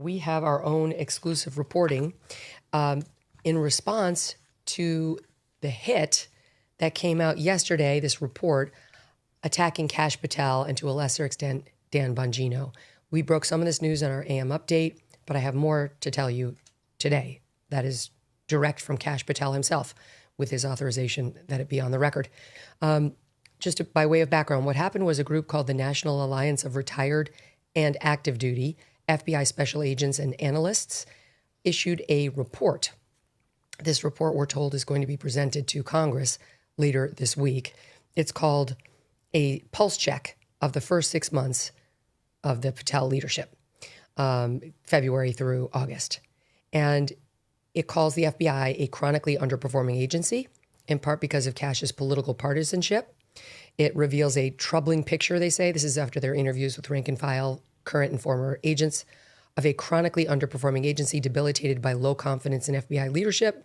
we have our own exclusive reporting in response to the hit that came out yesterday, this report attacking Kash Patel and to a lesser extent, Dan Bongino. We broke some of this news on our AM update, but I have more to tell you today. That is direct from Kash Patel himself with his authorization that it be on the record. Just by way of background, what happened was a group called the National Alliance of Retired and Active Duty FBI Special Agents and Analysts issued a report. This report, we're told, is going to be presented to Congress later this week. It's called a pulse check of the first 6 months of the Patel leadership, February through August. And it calls the FBI a chronically underperforming agency, in part because of Kash's political partisanship. It reveals a troubling picture, they say. This is after their interviews with rank and file, current and former agents, of a chronically underperforming agency debilitated by low confidence in FBI leadership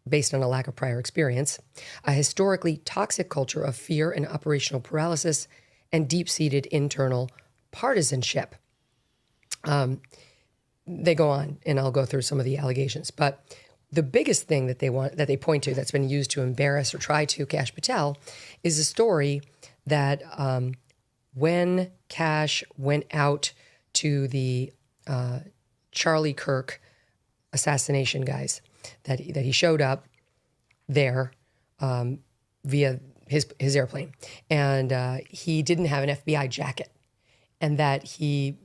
based on a lack of prior experience, a historically toxic culture of fear and operational paralysis, and deep-seated internal partisanship. They go on, and I'll go through some of the allegations. But the biggest thing that they point to that's been used to embarrass or try to Kash Patel is a story that when Kash went out to the Charlie Kirk assassination guys, that he showed up there via his airplane, and he didn't have an FBI jacket, and that he,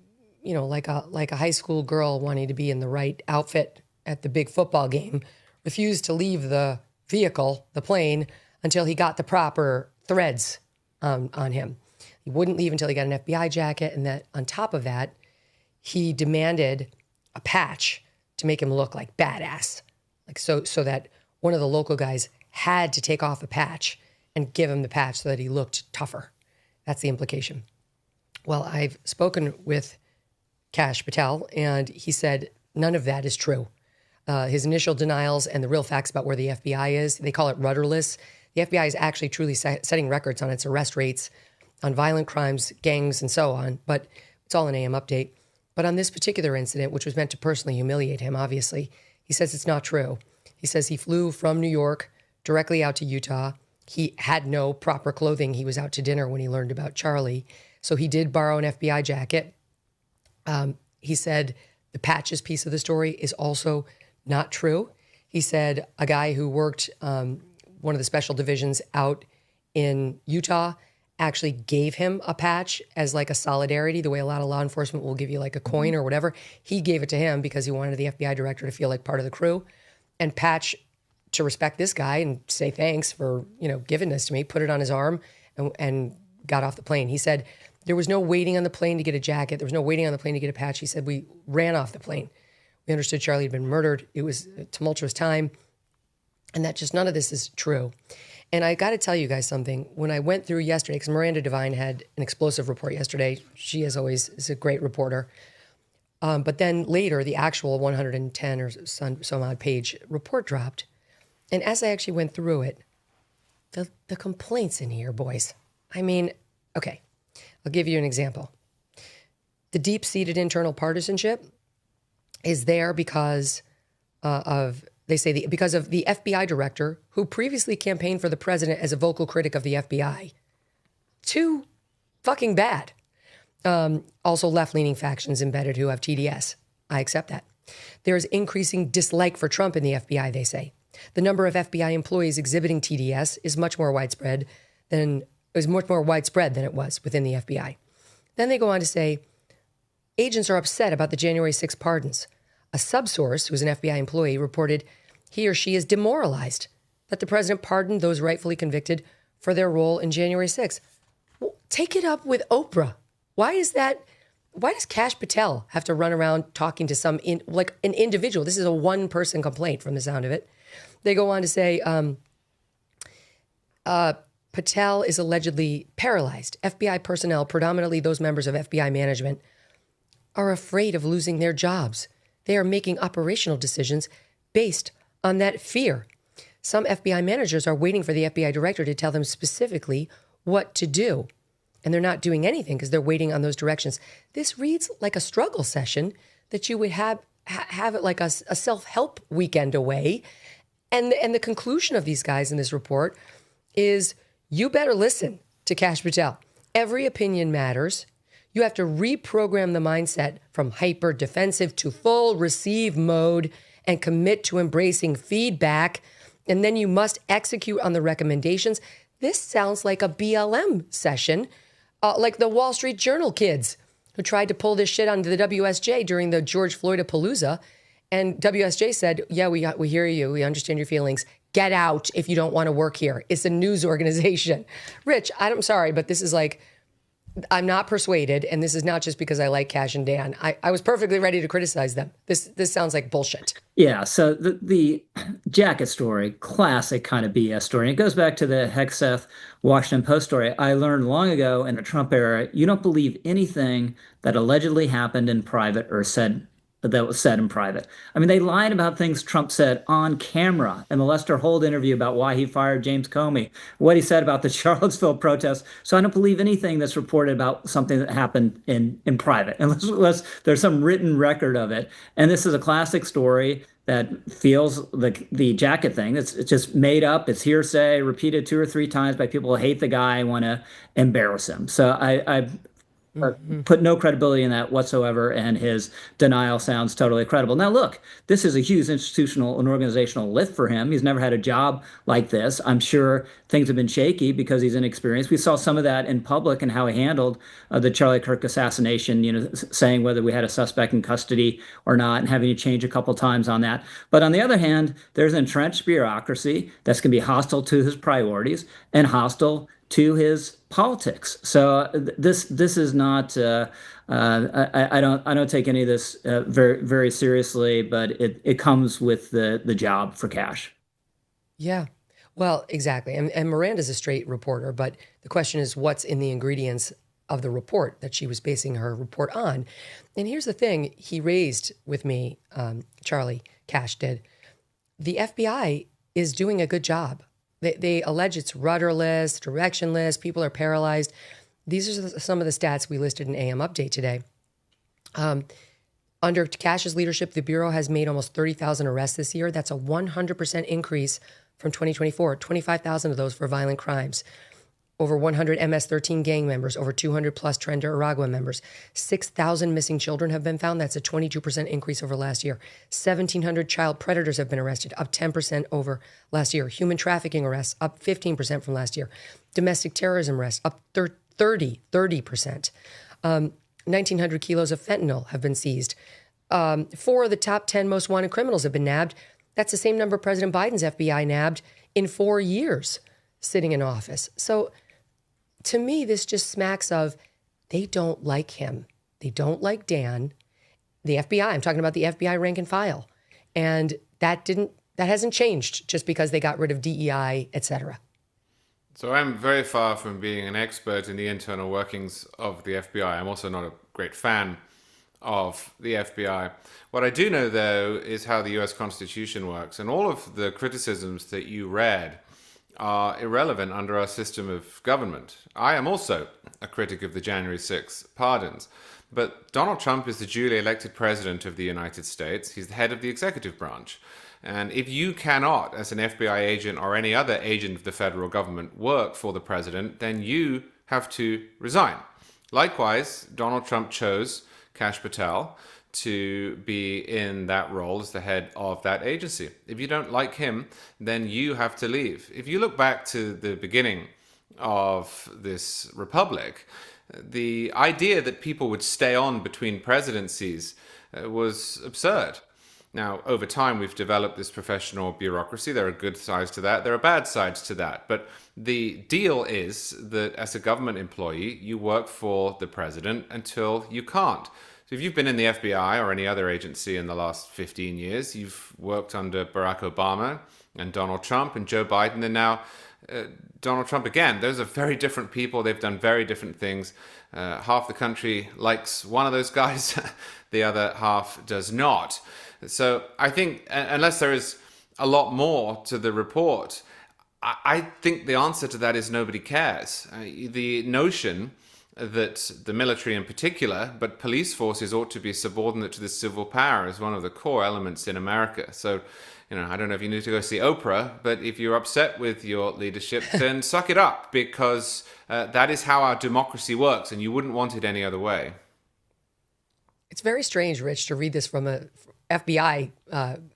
like a high school girl wanting to be in the right outfit at the big football game, refused to leave the vehicle, the plane, until he got the proper threads on him. He wouldn't leave until he got an FBI jacket, and that on top of that, he demanded a patch to make him look like badass, so that one of the local guys had to take off a patch and give him the patch so that he looked tougher. That's the implication. Well, I've spoken with Kash Patel, and he said none of that is true. His initial denials and the real facts about where the FBI is, they call it rudderless. The FBI is actually truly setting records on its arrest rates, on violent crimes, gangs, and so on, but it's all an AM update. But on this particular incident, which was meant to personally humiliate him, obviously, he says it's not true. He says he flew from New York directly out to Utah. He had no proper clothing. He was out to dinner when he learned about Charlie. So he did borrow an FBI jacket. He said the patches piece of the story is also not true. He said a guy who worked one of the special divisions out in Utah actually gave him a patch as like a solidarity, the way a lot of law enforcement will give you like a coin or whatever. He gave it to him because he wanted the FBI director to feel like part of the crew. And Patch, to respect this guy and say thanks for, giving this to me, put it on his arm and got off the plane. He said there was no waiting on the plane to get a jacket. There was no waiting on the plane to get a patch. He said we ran off the plane. We understood Charlie had been murdered. It was a tumultuous time. And that just none of this is true. And I got to tell you guys something. When I went through yesterday, because Miranda Devine had an explosive report yesterday. She, as always, is a great reporter. But then later, the actual 110 or some odd page report dropped. And as I actually went through it, the complaints in here, boys. I mean, okay, I'll give you an example. The deep-seated internal partisanship is there because because of the FBI director who previously campaigned for the president as a vocal critic of the FBI. Too fucking bad. Also left-leaning factions embedded who have TDS. I accept that. There is increasing dislike for Trump in the FBI, they say. The number of FBI employees exhibiting TDS is much more widespread than it was within the FBI. Then they go on to say, agents are upset about the January 6 pardons. A subsource, who's an FBI employee, reported he or she is demoralized that the president pardoned those rightfully convicted for their role in January 6. Well, take it up with Oprah. Why is that? Why does Kash Patel have to run around talking to an individual? This is a one-person complaint from the sound of it. They go on to say, Patel is allegedly paralyzed. FBI personnel, predominantly those members of FBI management, are afraid of losing their jobs. They are making operational decisions based on that fear. Some FBI managers are waiting for the FBI director to tell them specifically what to do. And they're not doing anything because they're waiting on those directions. This reads like a struggle session that you would have it like a self-help weekend away. And the conclusion of these guys in this report is you better listen to Kash Patel. Every opinion matters. You have to reprogram the mindset from hyper defensive to full receive mode and commit to embracing feedback. And then you must execute on the recommendations. This sounds like a BLM session, like the Wall Street Journal kids who tried to pull this shit onto the WSJ during the George Floyd-a-palooza. And WSJ said, yeah, we hear you. We understand your feelings. Get out if you don't want to work here. It's a news organization. Rich, I'm sorry, but this is like, I'm not persuaded. And this is not just because I like Kash and Dan. I was perfectly ready to criticize them. This sounds like bullshit. Yeah, so the jacket story, classic kind of BS story. And it goes back to the Hegseth Washington Post story. I learned long ago in the Trump era, you don't believe anything that allegedly happened in private or that was said in private. I mean, they lied about things Trump said on camera in the Lester Holt interview about why he fired James Comey, what he said about the Charlottesville protests. So I don't believe anything that's reported about something that happened in private, unless there's some written record of it. And this is a classic story that feels like the jacket thing. It's just made up. It's hearsay, repeated 2 or 3 times by people who hate the guy and want to embarrass him. So I put no credibility in that whatsoever, and his denial sounds totally credible. Now, look, this is a huge institutional and organizational lift for him. He's never had a job like this. I'm sure things have been shaky because he's inexperienced. We saw some of that in public and how he handled the Charlie Kirk assassination, saying whether we had a suspect in custody or not and having to change a couple times on that. But on the other hand, there's an entrenched bureaucracy that's going to be hostile to his priorities and hostile to his politics. So this is not. I don't take any of this very very seriously, but it comes with the job for Kash. Yeah, well, exactly. And Miranda's a straight reporter, but the question is, what's in the ingredients of the report that she was basing her report on? And here's the thing: he raised with me, Charlie Kash did. The FBI is doing a good job. They allege it's rudderless, directionless, people are paralyzed. These are some of the stats we listed in AM Update today. Under Kash's leadership, the Bureau has made almost 30,000 arrests this year. That's a 100% increase from 2024, 25,000 of those for violent crimes. Over 100 MS-13 gang members, over 200 plus Tren de Aragua members. 6,000 missing children have been found. That's a 22% increase over last year. 1,700 child predators have been arrested, up 10% over last year. Human trafficking arrests, up 15% from last year. Domestic terrorism arrests, up 30%. 1,900 kilos of fentanyl have been seized. 4 of the top 10 most wanted criminals have been nabbed. That's the same number President Biden's FBI nabbed in 4 years sitting in office. So to me, this just smacks of they don't like him. They don't like Dan. The FBI, I'm talking about the FBI rank and file. And that hasn't changed just because they got rid of DEI, et cetera. So I'm very far from being an expert in the internal workings of the FBI. I'm also not a great fan of the FBI. What I do know, though, is how the US Constitution works. And all of the criticisms that you read are irrelevant under our system of government. I am also a critic of the January 6th pardons, but Donald Trump is the duly elected president of the United States. He's the head of the executive branch. And if you cannot, as an FBI agent or any other agent of the federal government, work for the president, then you have to resign. Likewise, Donald Trump chose Kash Patel to be in that role as the head of that agency. If you don't like him, then you have to leave. If you look back to the beginning of this republic, the idea that people would stay on between presidencies was absurd. Now, over time, we've developed this professional bureaucracy. There are good sides to that. There are bad sides to that. But the deal is that as a government employee, you work for the president until you can't. So if you've been in the FBI or any other agency in the last 15 years, you've worked under Barack Obama and Donald Trump and Joe Biden, and now Donald Trump again. Those are very different people. They've done very different things. Half the country likes one of those guys. The other half does not. So I think unless there is a lot more to the report, I think the answer to that is nobody cares. The notion that the military in particular, but police forces ought to be subordinate to the civil power as one of the core elements in America. So, I don't know if you need to go see Oprah, but if you're upset with your leadership, then suck it up, because that is how our democracy works, and you wouldn't want it any other way. It's very strange, Rich, to read this from a FBI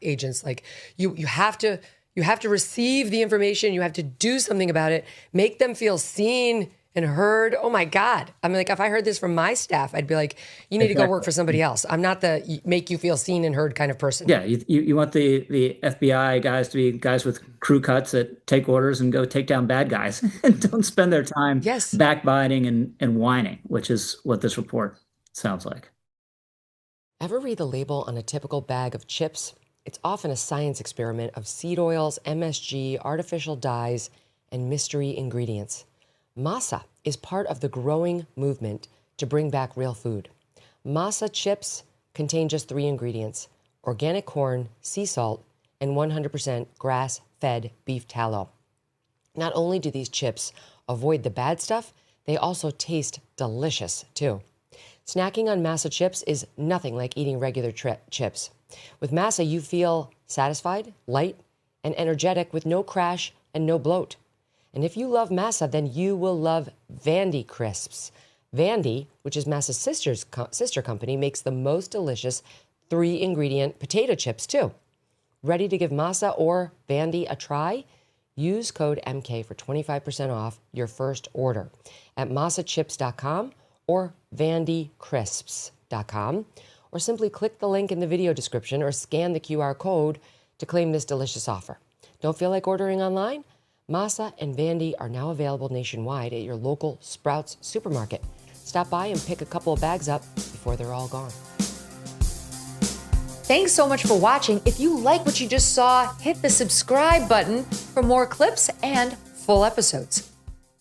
agents. Like you have to receive the information. You have to do something about it. Make them feel seen and heard. Oh my God. I mean, like if I heard this from my staff, I'd be like, you need to go work for somebody else. I'm not the make you feel seen and heard kind of person. Yeah, you want the FBI guys to be guys with crew cuts that take orders and go take down bad guys and don't spend their time backbiting and whining, which is what this report sounds like. Ever read the label on a typical bag of chips? It's often a science experiment of seed oils, MSG, artificial dyes, and mystery ingredients. Masa is part of the growing movement to bring back real food. Masa chips contain just 3 ingredients: organic corn, sea salt, and 100% grass-fed beef tallow. Not only do these chips avoid the bad stuff, they also taste delicious too. Snacking on Masa chips is nothing like eating regular chips. With Masa, you feel satisfied, light, and energetic with no crash and no bloat. And if you love Masa, then you will love Vandy Crisps. Vandy, which is Masa's sister company, makes the most delicious 3-ingredient potato chips too. Ready to give Masa or Vandy a try? Use code MK for 25% off your first order at masachips.com or vandycrisps.com, or simply click the link in the video description or scan the QR code to claim this delicious offer. Don't feel like ordering online? Masa and Vandy are now available nationwide at your local Sprouts supermarket. Stop by and pick a couple of bags up before they're all gone. Thanks so much for watching. If you like what you just saw, hit the subscribe button for more clips and full episodes.